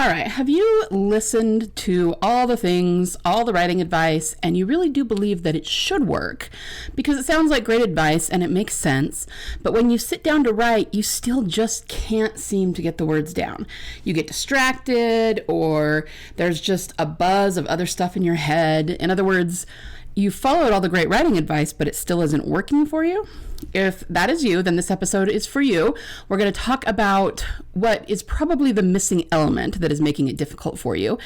All right, have you listened to all the things, all the writing advice, and you really do believe that it should work? Because it sounds like great advice and it makes sense, but when you sit down to write, you still just can't seem to get the words down. You get distracted, or there's just a buzz of other stuff in your head. In other words, you followed all the great writing advice, but it still isn't working for you. If that is you, then this episode is for you. We're going to talk about what is probably the missing element that is making it difficult for you,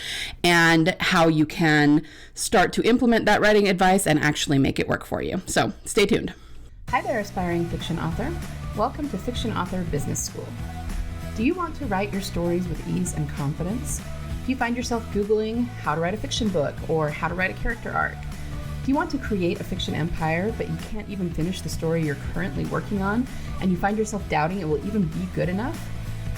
and how you can start to implement that writing advice and actually make it work for you. So stay tuned. Hi there, aspiring fiction author. Welcome to Fiction Author Business School. Do you want to write your stories with ease and confidence? Do you find yourself Googling how to write a fiction book or how to write a character arc? Do you want to create a fiction empire, but you can't even finish the story you're currently working on, and you find yourself doubting it will even be good enough?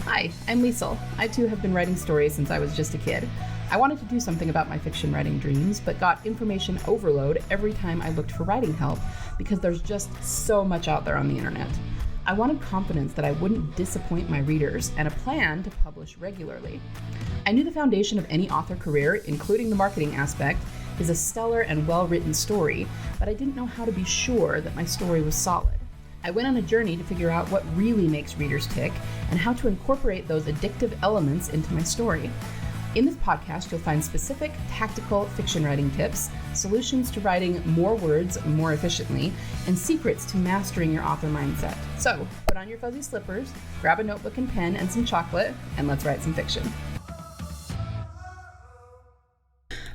Hi, I'm Liesl. I too have been writing stories since I was just a kid. I wanted to do something about my fiction writing dreams, but got information overload every time I looked for writing help, because there's just so much out there on the internet. I wanted confidence that I wouldn't disappoint my readers, and a plan to publish regularly. I knew the foundation of any author career, including the marketing aspect, is a stellar and well-written story, but I didn't know how to be sure that my story was solid. I went on a journey to figure out what really makes readers tick and how to incorporate those addictive elements into my story. In this podcast, you'll find specific, tactical fiction writing tips, solutions to writing more words more efficiently, and secrets to mastering your author mindset. So, put on your fuzzy slippers, grab a notebook and pen and some chocolate, and let's write some fiction.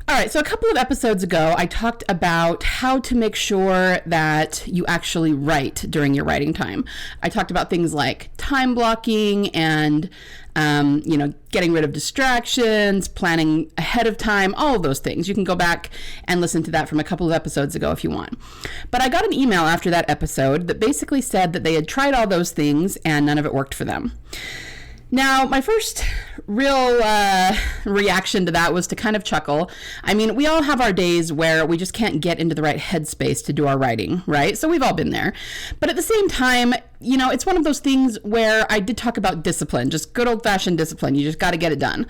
All right, so a couple of episodes ago, I talked about how to make sure that you actually write during your writing time. I talked about things like time blocking and, getting rid of distractions, planning ahead of time, all of those things. You can go back and listen to that from a couple of episodes ago if you want. But I got an email after that episode that basically said that they had tried all those things and none of it worked for them. Now, my first real reaction to that was to kind of chuckle. I mean, we all have our days where we just can't get into the right headspace to do our writing, right? So we've all been there. But at the same time, it's one of those things where I did talk about discipline, just good old-fashioned discipline. You just got to get it done.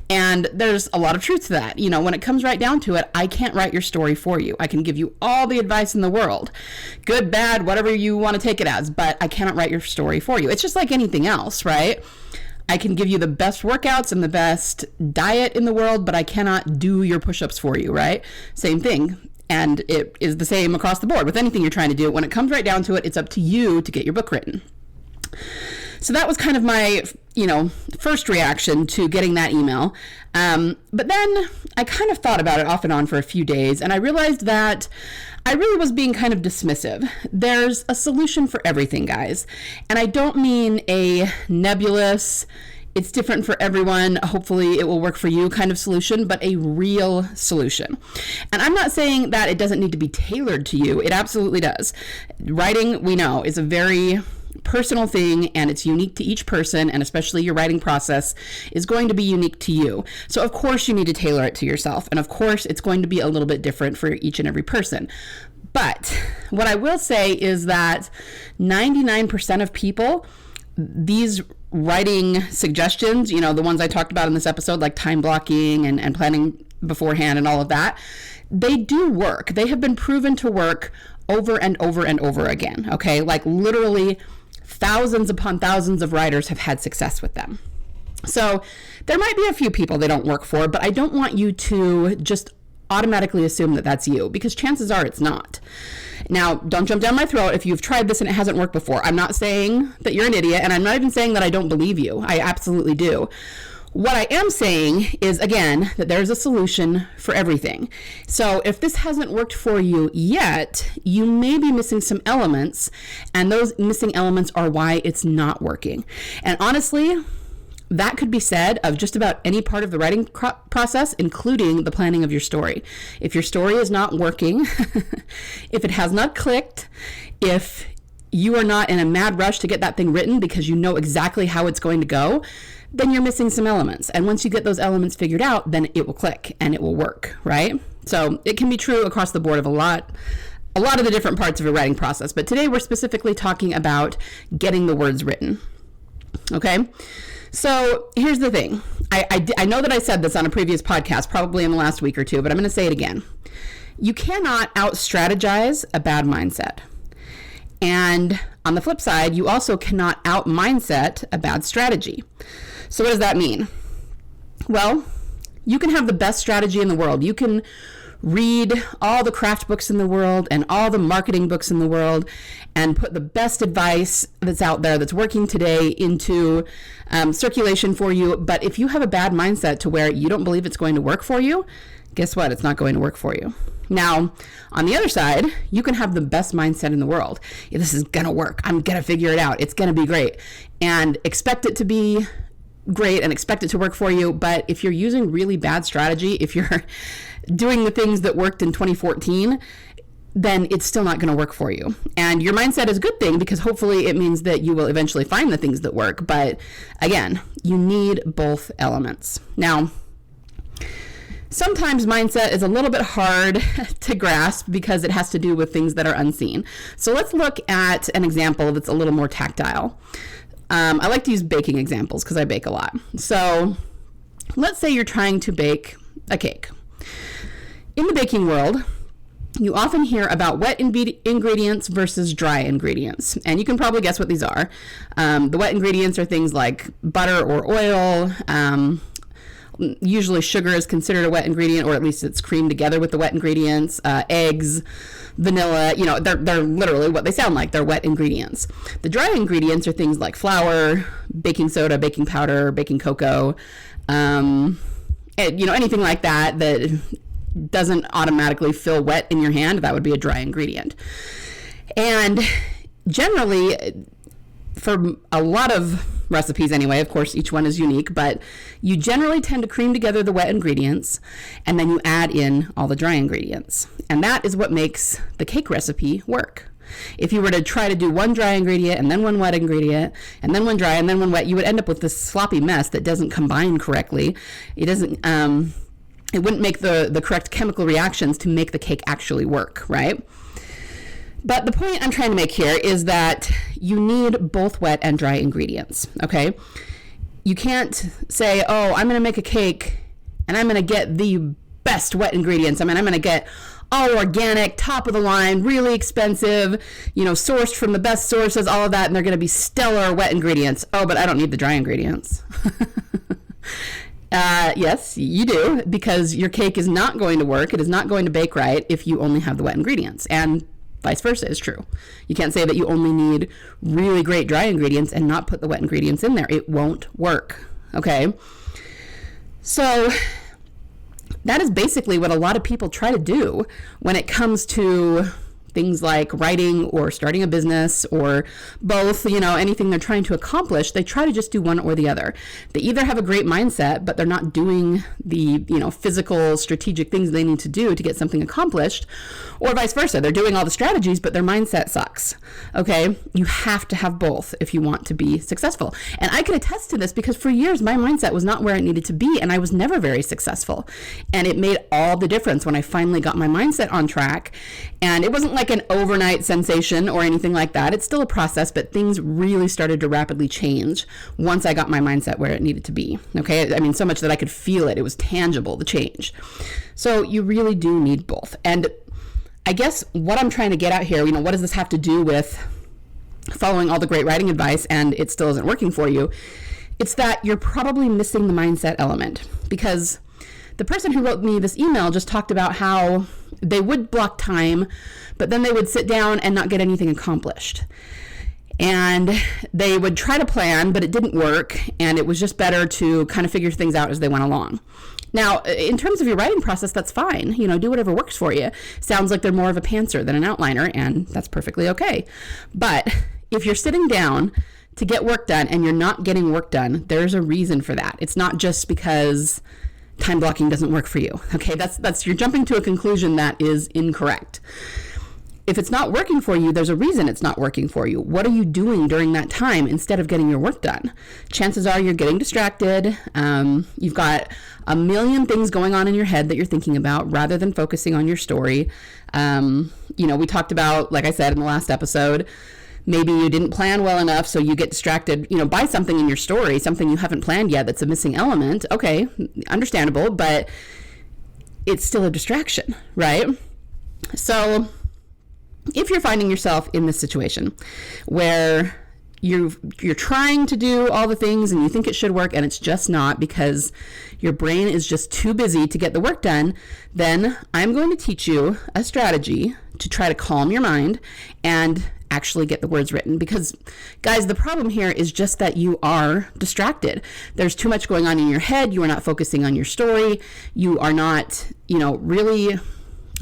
And there's a lot of truth to that. When it comes right down to it, I can't write your story for you. I can give you all the advice in the world, good, bad, whatever you want to take it as, but I cannot write your story for you. It's just like anything else, right? I can give you the best workouts and the best diet in the world, but I cannot do your push-ups for you, right? Same thing. And it is the same across the board with anything you're trying to do. When it comes right down to it, it's up to you to get your book written. So that was kind of my, first reaction to getting that email. But then I kind of thought about it off and on for a few days, and I realized that I really was being kind of dismissive. There's a solution for everything, guys. And I don't mean a nebulous, it's different for everyone, hopefully it will work for you kind of solution, but a real solution. And I'm not saying that it doesn't need to be tailored to you. It absolutely does. Writing, we know, is a very personal thing, and it's unique to each person, and especially your writing process is going to be unique to you. So of course you need to tailor it to yourself, and of course it's going to be a little bit different for each and every person. But what I will say is that 99% of people, these writing suggestions, the ones I talked about in this episode, like time blocking and planning beforehand and all of that, they do work. They have been proven to work over and over and over again, okay? Like literally thousands upon thousands of writers have had success with them. So there might be a few people they don't work for, but I don't want you to just automatically assume that that's you, because chances are it's not. Now, don't jump down my throat if you've tried this and it hasn't worked before. I'm not saying that you're an idiot, and I'm not even saying that I don't believe you. I absolutely do. What I am saying is, again, that there's a solution for everything. So if this hasn't worked for you yet, you may be missing some elements, and those missing elements are why it's not working. And honestly, that could be said of just about any part of the writing process, including the planning of your story. If your story is not working, if it has not clicked, if you are not in a mad rush to get that thing written because you know exactly how it's going to go, then you're missing some elements. And once you get those elements figured out, then it will click and it will work, right? So it can be true across the board of a lot of the different parts of a writing process. But today we're specifically talking about getting the words written, okay? So here's the thing. I know that I said this on a previous podcast, probably in the last week or two, but I'm going to say it again. You cannot out-strategize a bad mindset. And on the flip side, you also cannot out-mindset a bad strategy. So what does that mean? Well, you can have the best strategy in the world. You can read all the craft books in the world and all the marketing books in the world and put the best advice that's out there that's working today into circulation for you. But if you have a bad mindset to where you don't believe it's going to work for you, guess what? It's not going to work for you. Now, on the other side, you can have the best mindset in the world. This is going to work. I'm going to figure it out. It's going to be great. And expect it to be great and expect it to work for you. But if you're using really bad strategy, if you're doing the things that worked in 2014, then it's still not going to work for you. And your mindset is a good thing because hopefully it means that you will eventually find the things that work. But again, you need both elements. Now, sometimes mindset is a little bit hard to grasp because it has to do with things that are unseen. So let's look at an example that's a little more tactile. I like to use baking examples because I bake a lot. So let's say you're trying to bake a cake. In the baking world, you often hear about wet ingredients versus dry ingredients. And you can probably guess what these are. The wet ingredients are things like butter or oil. Usually sugar is considered a wet ingredient, or at least it's creamed together with the wet ingredients. Eggs, vanilla, they're literally what they sound like. They're wet ingredients. The dry ingredients are things like flour, baking soda, baking powder, baking cocoa, anything like that doesn't automatically feel wet in your hand. That would be a dry ingredient. And generally, for a lot of recipes anyway, of course, each one is unique, but you generally tend to cream together the wet ingredients and then you add in all the dry ingredients. And that is what makes the cake recipe work. If you were to try to do one dry ingredient and then one wet ingredient and then one dry and then one wet, you would end up with this sloppy mess that doesn't combine correctly. It wouldn't make the correct chemical reactions to make the cake actually work, right? But the point I'm trying to make here is that you need both wet and dry ingredients, okay? You can't say, oh, I'm going to make a cake and I'm going to get the best wet ingredients. I'm going to get all organic, top of the line, really expensive, sourced from the best sources, all of that, and they're going to be stellar wet ingredients. Oh, but I don't need the dry ingredients. Yes, you do, because your cake is not going to work. It is not going to bake right if you only have the wet ingredients. And vice versa is true. You can't say that you only need really great dry ingredients and not put the wet ingredients in there. It won't work, okay? So that is basically what a lot of people try to do when it comes to things like writing or starting a business or both, anything they're trying to accomplish. They try to just do one or the other. They either have a great mindset, but they're not doing the, physical strategic things they need to do to get something accomplished, or vice versa. They're doing all the strategies, but their mindset sucks. Okay. You have to have both if you want to be successful. And I can attest to this because for years, my mindset was not where it needed to be. And I was never very successful. And it made all the difference when I finally got my mindset on track. And it wasn't like an overnight sensation or anything like that. It's still a process, but things really started to rapidly change once I got my mindset where it needed to be. Okay. So much that I could feel it. It was tangible, the change. So you really do need both. And I guess what I'm trying to get at here, what does this have to do with following all the great writing advice and it still isn't working for you? It's that you're probably missing the mindset element, because the person who wrote me this email just talked about how they would block time, but then they would sit down and not get anything accomplished. And they would try to plan, but it didn't work. And it was just better to kind of figure things out as they went along. Now, in terms of your writing process, that's fine. Do whatever works for you. Sounds like they're more of a pantser than an outliner, and that's perfectly okay. But if you're sitting down to get work done and you're not getting work done, there's a reason for that. It's not just because time blocking doesn't work for you. Okay, that's you're jumping to a conclusion that is incorrect. If it's not working for you, there's a reason it's not working for you. What are you doing during that time instead of getting your work done? Chances are you're getting distracted. You've got a million things going on in your head that you're thinking about rather than focusing on your story. We talked about, like I said in the last episode, Maybe you didn't plan well enough, so you get distracted, by something in your story, something you haven't planned yet that's a missing element. Okay, understandable, but it's still a distraction, right? So if you're finding yourself in this situation where you're trying to do all the things and you think it should work and it's just not because your brain is just too busy to get the work done, then I'm going to teach you a strategy to try to calm your mind and actually get the words written. Because guys, the problem here is just that you are distracted. There's too much going on in your head. You are not focusing on your story. You are not, really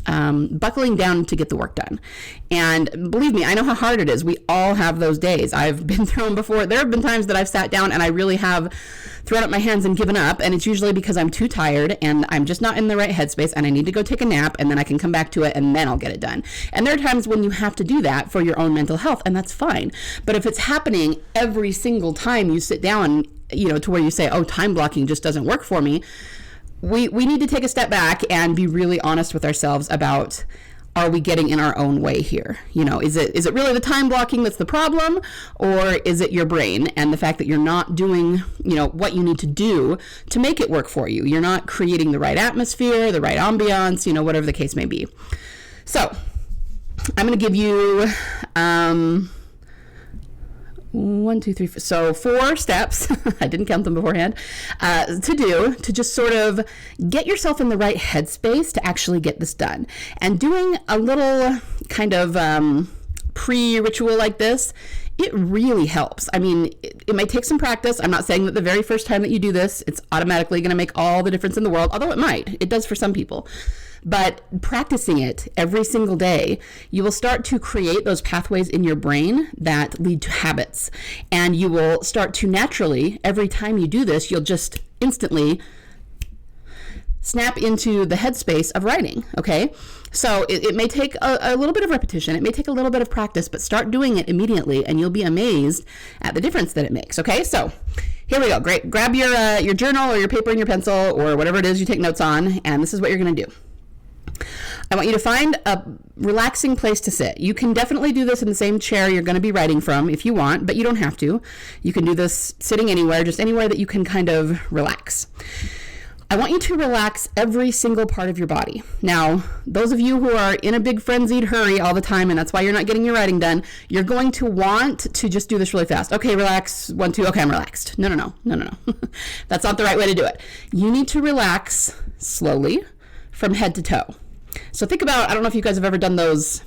buckling down to get the work done. And believe me, I know how hard it is. We all have those days. I've been through them before. There have been times that I've sat down and I really have thrown up my hands and given up. And it's usually because I'm too tired and I'm just not in the right headspace and I need to go take a nap and then I can come back to it and then I'll get it done. And there are times when you have to do that for your own mental health, and that's fine. But if it's happening every single time you sit down, to where you say, oh, time blocking just doesn't work for me, we need to take a step back and be really honest with ourselves about, are we getting in our own way here? Is it really the time blocking that's the problem, or is it your brain and the fact that you're not doing, what you need to do to make it work for you? You're not creating the right atmosphere, the right ambiance, whatever the case may be. So I'm going to give you, 1, 2, 3, 4. So 4 steps, I didn't count them beforehand, to just sort of get yourself in the right headspace to actually get this done. And doing a little kind of pre-ritual like this, it really helps. I mean, it may take some practice. I'm not saying that the very first time that you do this, it's automatically going to make all the difference in the world, although it might. It does for some people. But practicing it every single day, you will start to create those pathways in your brain that lead to habits. And you will start to naturally, every time you do this, you'll just instantly snap into the headspace of writing, okay? So it may take a little bit of repetition. It may take a little bit of practice, but start doing it immediately and you'll be amazed at the difference that it makes, okay? So here we go. Great. Grab your journal or your paper and your pencil or whatever it is you take notes on, and this is what you're going to do. I want you to find a relaxing place to sit. You can definitely do this in the same chair you're going to be writing from if you want, but you don't have to. You can do this sitting anywhere, just anywhere that you can kind of relax. I want you to relax every single part of your body. Now, those of you who are in a big frenzied hurry all the time, and that's why you're not getting your writing done, you're going to want to just do this really fast. Okay, relax, 1, 2, okay, I'm relaxed. No. That's not the right way to do it. You need to relax slowly from head to toe. So think about, I don't know if you guys have ever done those,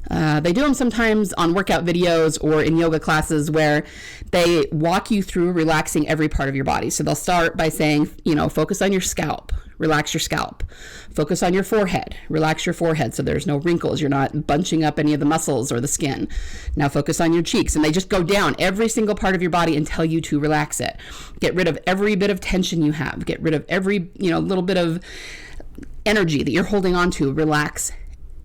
they do them sometimes on workout videos or in yoga classes where they walk you through relaxing every part of your body. So they'll start by saying, focus on your scalp, relax your scalp. Focus on your forehead, relax your forehead so there's no wrinkles, you're not bunching up any of the muscles or the skin. Now focus on your cheeks, and they just go down every single part of your body and tell you to relax it. Get rid of every bit of tension you have. Get rid of every, little bit of energy that you're holding on to. Relax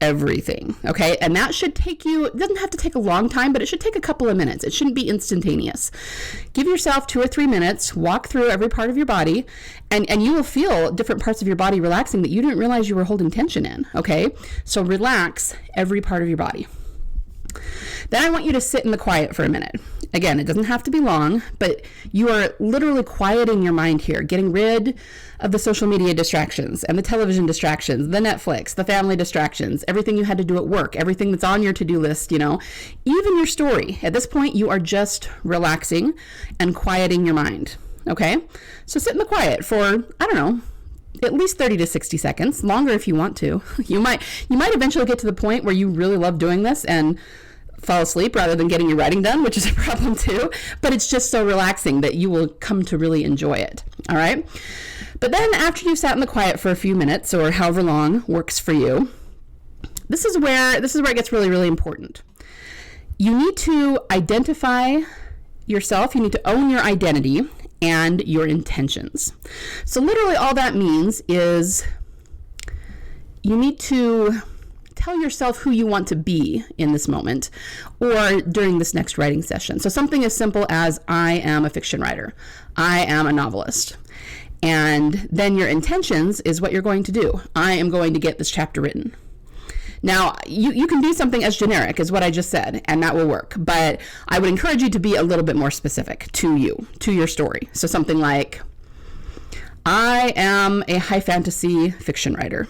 everything, okay? And that should take you, it doesn't have to take a long time, but it should take a couple of minutes. It shouldn't be instantaneous. Give yourself 2 or 3 minutes, walk through every part of your body, and you will feel different parts of your body relaxing that you didn't realize you were holding tension in, okay? So relax every part of your body. Then I want you to sit in the quiet for a minute. Again, it doesn't have to be long, but you are literally quieting your mind here, getting rid of the social media distractions and the television distractions, the Netflix, the family distractions, everything you had to do at work, everything that's on your to-do list, even your story. At this point, you are just relaxing and quieting your mind, okay? So sit in the quiet for, at least 30 to 60 seconds, longer if you want to. You might eventually get to the point where you really love doing this and fall asleep rather than getting your writing done, which is a problem too, but it's just so relaxing that you will come to really enjoy it, all right? But then after you've sat in the quiet for a few minutes or however long works for you, this is where it gets really, really important. You need to identify yourself, you need to own your identity and your intentions. So literally all that means is you need to tell yourself who you want to be in this moment or during this next writing session. So something as simple as, I am a fiction writer. I am a novelist. And then your intentions is what you're going to do. I am going to get this chapter written. Now, you can do something as generic as what I just said, and that will work. But I would encourage you to be a little bit more specific to you, to your story. So something like, I am a high fantasy fiction writer,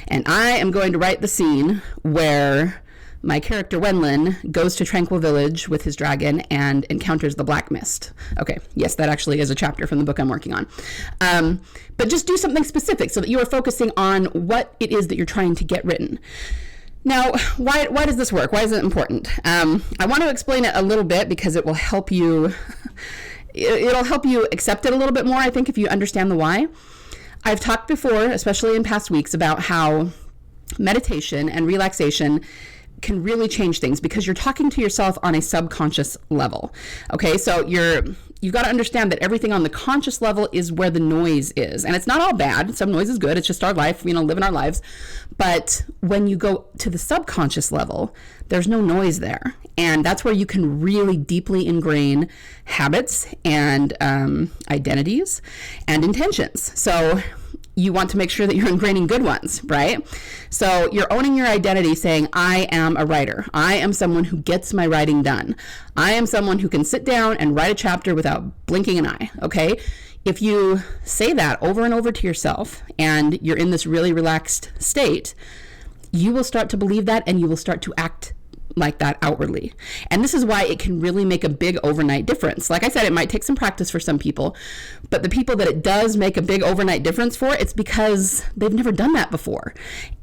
and I am going to write the scene where my character Wenlin goes to Tranquil Village with his dragon and encounters the Black Mist. Okay, yes, that actually is a chapter from the book I'm working on. But just do something specific so that you are focusing on what it is that you're trying to get written. Now, why does this work? Why is it important? I want to explain it a little bit because it will help you. It'll help you accept it a little bit more, I think, if you understand the why. I've talked before, especially in past weeks, about how meditation and relaxation can really change things because you're talking to yourself on a subconscious level. Okay, so you've got to understand that everything on the conscious level is where the noise is. And it's not all bad. Some noise is good. It's just our life, living our lives. But when you go to the subconscious level, there's no noise there. And that's where you can really deeply ingrain habits and identities and intentions. So you want to make sure that you're ingraining good ones, right? So you're owning your identity, saying, I am a writer. I am someone who gets my writing done. I am someone who can sit down and write a chapter without blinking an eye, okay? If you say that over and over to yourself and you're in this really relaxed state, you will start to believe that and you will start to act like that outwardly. And this is why it can really make a big overnight difference. Like I said, it might take some practice for some people, but the people that it does make a big overnight difference for, it's because they've never done that before.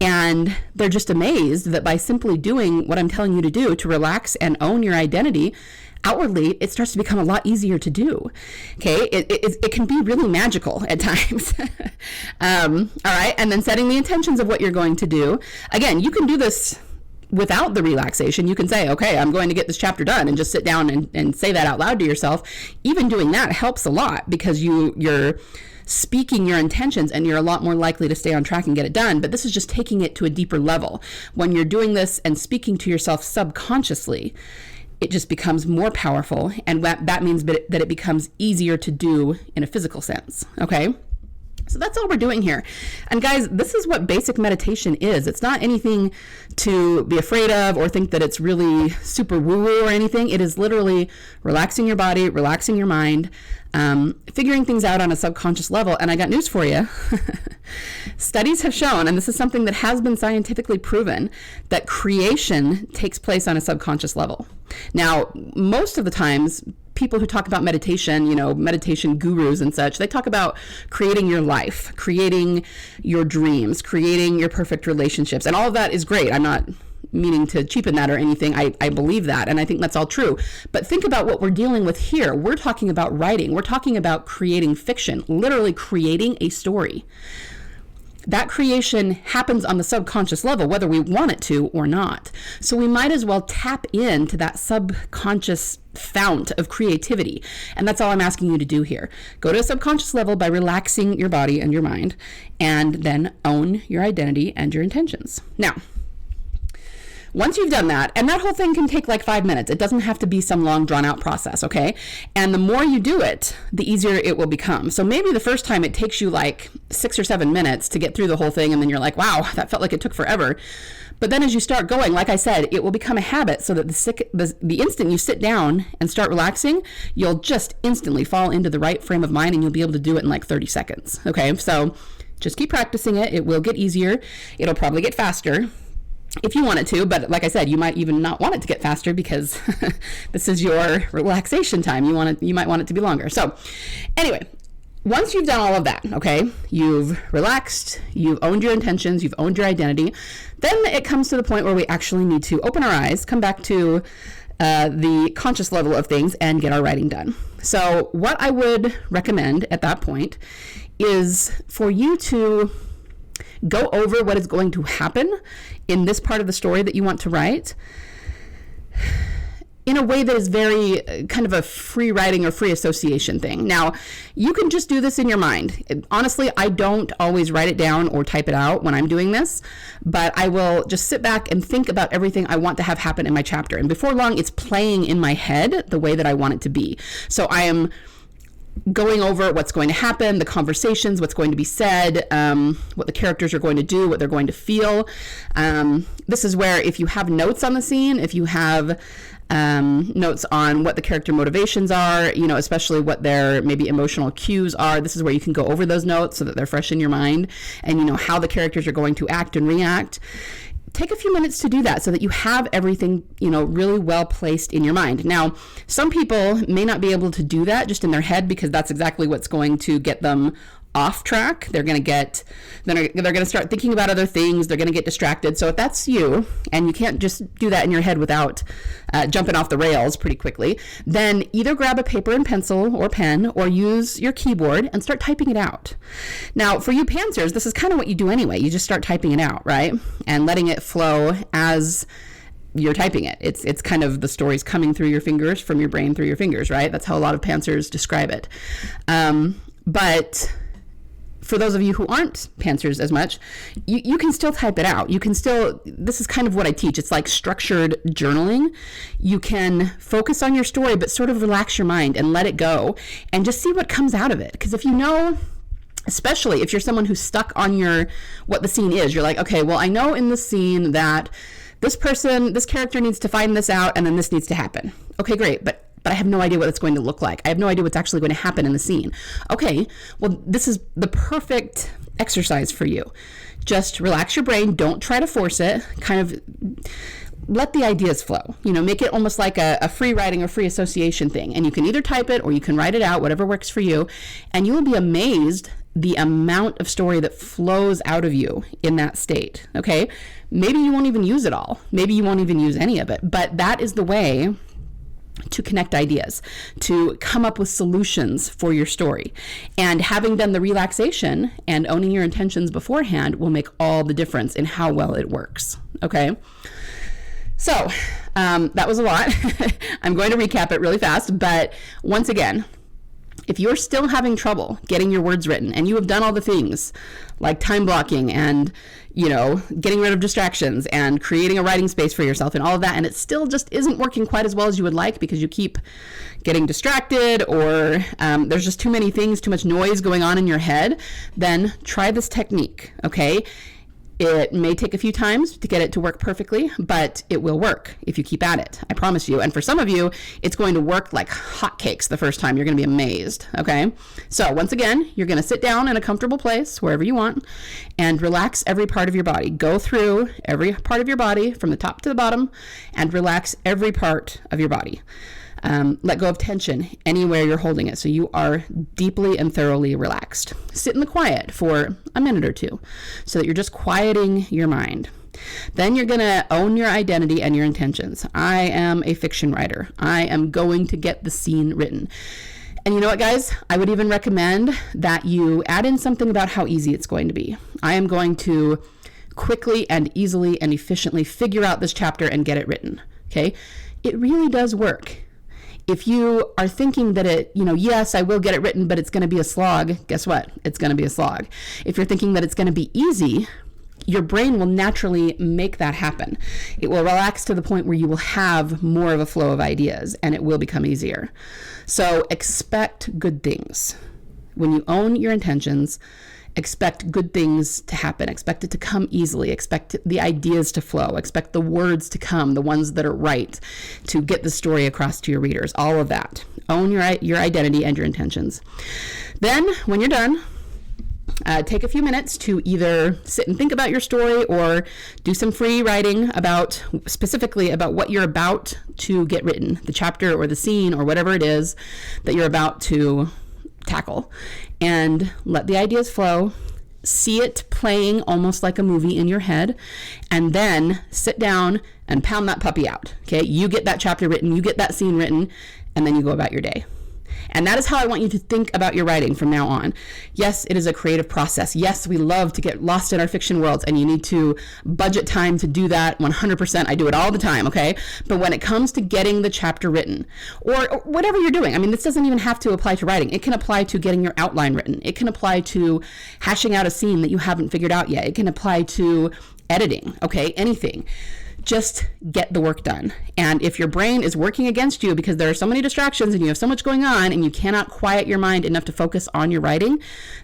And they're just amazed that by simply doing what I'm telling you to do, to relax and own your identity, outwardly, it starts to become a lot easier to do. Okay, it can be really magical at times. All right, and then setting the intentions of what you're going to do. Again, you can do this without the relaxation. You can say, okay, I'm going to get this chapter done, and just sit down and say that out loud to yourself. Even doing that helps a lot because you're speaking your intentions and you're a lot more likely to stay on track and get it done. But this is just taking it to a deeper level. When you're doing this and speaking to yourself subconsciously, it just becomes more powerful, and that means that it becomes easier to do in a physical sense, okay? So that's all we're doing here. And guys, this is what basic meditation is. It's not anything to be afraid of or think that it's really super woo-woo or anything. It is literally relaxing your body, relaxing your mind, figuring things out on a subconscious level. And I got news for you. Studies have shown, and this is something that has been scientifically proven, that creation takes place on a subconscious level. Now, most of the times, people who talk about meditation, meditation gurus and such, they talk about creating your life, creating your dreams, creating your perfect relationships. And all of that is great. I'm not meaning to cheapen that or anything. I believe that, and I think that's all true. But think about what we're dealing with here. We're talking about writing. We're talking about creating fiction, literally creating a story. That creation happens on the subconscious level, whether we want it to or not. So we might as well tap into that subconscious fount of creativity. And that's all I'm asking you to do here. Go to a subconscious level by relaxing your body and your mind, and then own your identity and your intentions. Now, once you've done that, and that whole thing can take like 5 minutes. It doesn't have to be some long drawn out process, okay? And the more you do it, the easier it will become. So maybe the first time it takes you like 6 or 7 minutes to get through the whole thing, and then you're like, wow, that felt like it took forever. But then as you start going, like I said, it will become a habit so that the instant you sit down and start relaxing, you'll just instantly fall into the right frame of mind, and you'll be able to do it in like 30 seconds, okay? So just keep practicing it. It will get easier. It'll probably get faster if you want it to, but like I said, you might even not want it to get faster because this is your relaxation time. You might want it to be longer. So anyway, once you've done all of that, okay, you've relaxed, you've owned your intentions, you've owned your identity, then it comes to the point where we actually need to open our eyes, come back to the conscious level of things, and get our writing done. So what I would recommend at that point is for you to go over what is going to happen in this part of the story that you want to write in a way that is very kind of a free writing or free association thing. Now, you can just do this in your mind. Honestly, I don't always write it down or type it out when I'm doing this, but I will just sit back and think about everything I want to have happen in my chapter. And before long, it's playing in my head the way that I want it to be. So I am going over what's going to happen, the conversations, what's going to be said, what the characters are going to do, what they're going to feel. This is where if you have notes on the scene, if you have notes on what the character motivations are, you know, especially what their maybe emotional cues are, this is where you can go over those notes so that they're fresh in your mind and you know how the characters are going to act and react. Take a few minutes to do that so that you have everything, you know, really well placed in your mind. Now, some people may not be able to do that just in their head because that's exactly what's going to get them off track. They're going to start thinking about other things. They're going to get distracted. So if that's you and you can't just do that in your head without jumping off the rails pretty quickly, then either grab a paper and pencil or pen or use your keyboard and start typing it out. Now, for you pantsers, this is kind of what you do anyway. You just start typing it out, right? And letting it flow as you're typing it. It's kind of the story's coming through your fingers, from your brain through your fingers, right? That's how a lot of pantsers describe it. But for those of you who aren't pantsers as much, you can still type it out. You can still, this is kind of what I teach. It's like structured journaling. You can focus on your story, but sort of relax your mind and let it go and just see what comes out of it. Because if you know, especially if you're someone who's stuck on what the scene is, you're like, okay, well, I know in this scene that this character needs to find this out and then this needs to happen. Okay, great. But I have no idea what it's going to look like. I have no idea what's actually going to happen in the scene. Okay, well, this is the perfect exercise for you. Just relax your brain. Don't try to force it. Kind of let the ideas flow. You know, make it almost like a free writing or free association thing. And you can either type it or you can write it out, whatever works for you. And you will be amazed the amount of story that flows out of you in that state. Okay, maybe you won't even use it all. Maybe you won't even use any of it. But that is the way to connect ideas, to come up with solutions for your story. And having done the relaxation and owning your intentions beforehand will make all the difference in how well it works. Okay? So that was a lot. I'm going to recap it really fast, but once again, if you're still having trouble getting your words written and you have done all the things like time blocking and, you know, getting rid of distractions and creating a writing space for yourself and all of that, and it still just isn't working quite as well as you would like because you keep getting distracted or there's just too many things, too much noise going on in your head, then try this technique, okay? It may take a few times to get it to work perfectly, but it will work if you keep at it. I promise you. And for some of you, it's going to work like hotcakes the first time. You're going to be amazed. Okay. So once again, you're going to sit down in a comfortable place, wherever you want, and relax every part of your body. Go through every part of your body from the top to the bottom and relax every part of your body. Let go of tension anywhere you're holding it so you are deeply and thoroughly relaxed. Sit in the quiet for a minute or two so that you're just quieting your mind. Then you're going to own your identity and your intentions. I am a fiction writer. I am going to get the scene written. And you know what, guys? I would even recommend that you add in something about how easy it's going to be. I am going to quickly and easily and efficiently figure out this chapter and get it written. Okay? It really does work. If you are thinking that it, you know, yes, I will get it written, but it's going to be a slog, guess what? It's going to be a slog. If you're thinking that it's going to be easy, your brain will naturally make that happen. It will relax to the point where you will have more of a flow of ideas and it will become easier. So expect good things. When you own your intentions, expect good things to happen. Expect it to come easily. Expect the ideas to flow. Expect the words to come, the ones that are right, to get the story across to your readers. All of that. Own your identity and your intentions. Then, when you're done, take a few minutes to either sit and think about your story or do some free writing specifically about what you're about to get written, the chapter or the scene or whatever it is that you're about to tackle, and let the ideas flow. See it playing almost like a movie in your head, and then sit down and pound that puppy out. Okay, you get that chapter written, you get that scene written, and then you go about your day. And that is how I want you to think about your writing from now on. Yes, it is a creative process. Yes, we love to get lost in our fiction worlds, and you need to budget time to do that 100%. I do it all the time, okay? But when it comes to getting the chapter written, or whatever you're doing, I mean, this doesn't even have to apply to writing. It can apply to getting your outline written. It can apply to hashing out a scene that you haven't figured out yet. It can apply to editing, okay? Anything. just get the work done. And if your brain is working against you because there are so many distractions and you have so much going on and you cannot quiet your mind enough to focus on your writing,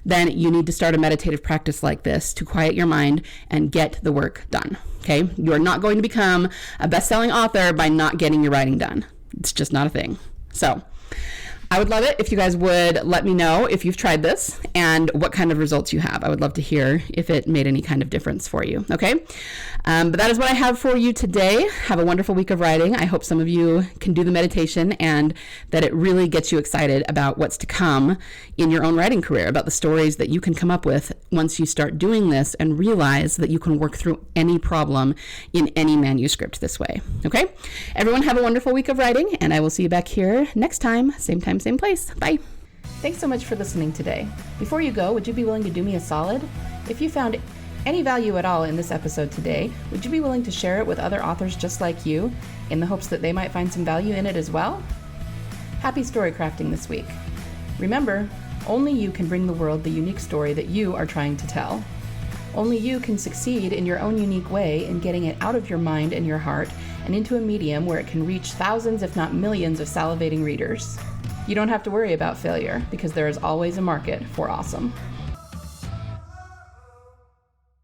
then you need to start a meditative practice like this to quiet your mind and get the work done. Okay? You are not going to become a best-selling author by not getting your writing done. It's just not a thing. So I would love it if you guys would let me know if you've tried this and what kind of results you have. I would love to hear if it made any kind of difference for you, okay? But that is what I have for you today. Have a wonderful week of writing. I hope some of you can do the meditation and that it really gets you excited about what's to come in your own writing career, about the stories that you can come up with once you start doing this and realize that you can work through any problem in any manuscript this way, okay? Everyone have a wonderful week of writing, and I will see you back here next time, same place. Bye. Thanks so much for listening today. Before you go, would you be willing to do me a solid? If you found any value at all in this episode today, would you be willing to share it with other authors just like you in the hopes that they might find some value in it as well? Happy story crafting this week. Remember, only you can bring the world the unique story that you are trying to tell. Only you can succeed in your own unique way in getting it out of your mind and your heart and into a medium where it can reach thousands, if not millions, of salivating readers. You don't have to worry about failure because there is always a market for awesome.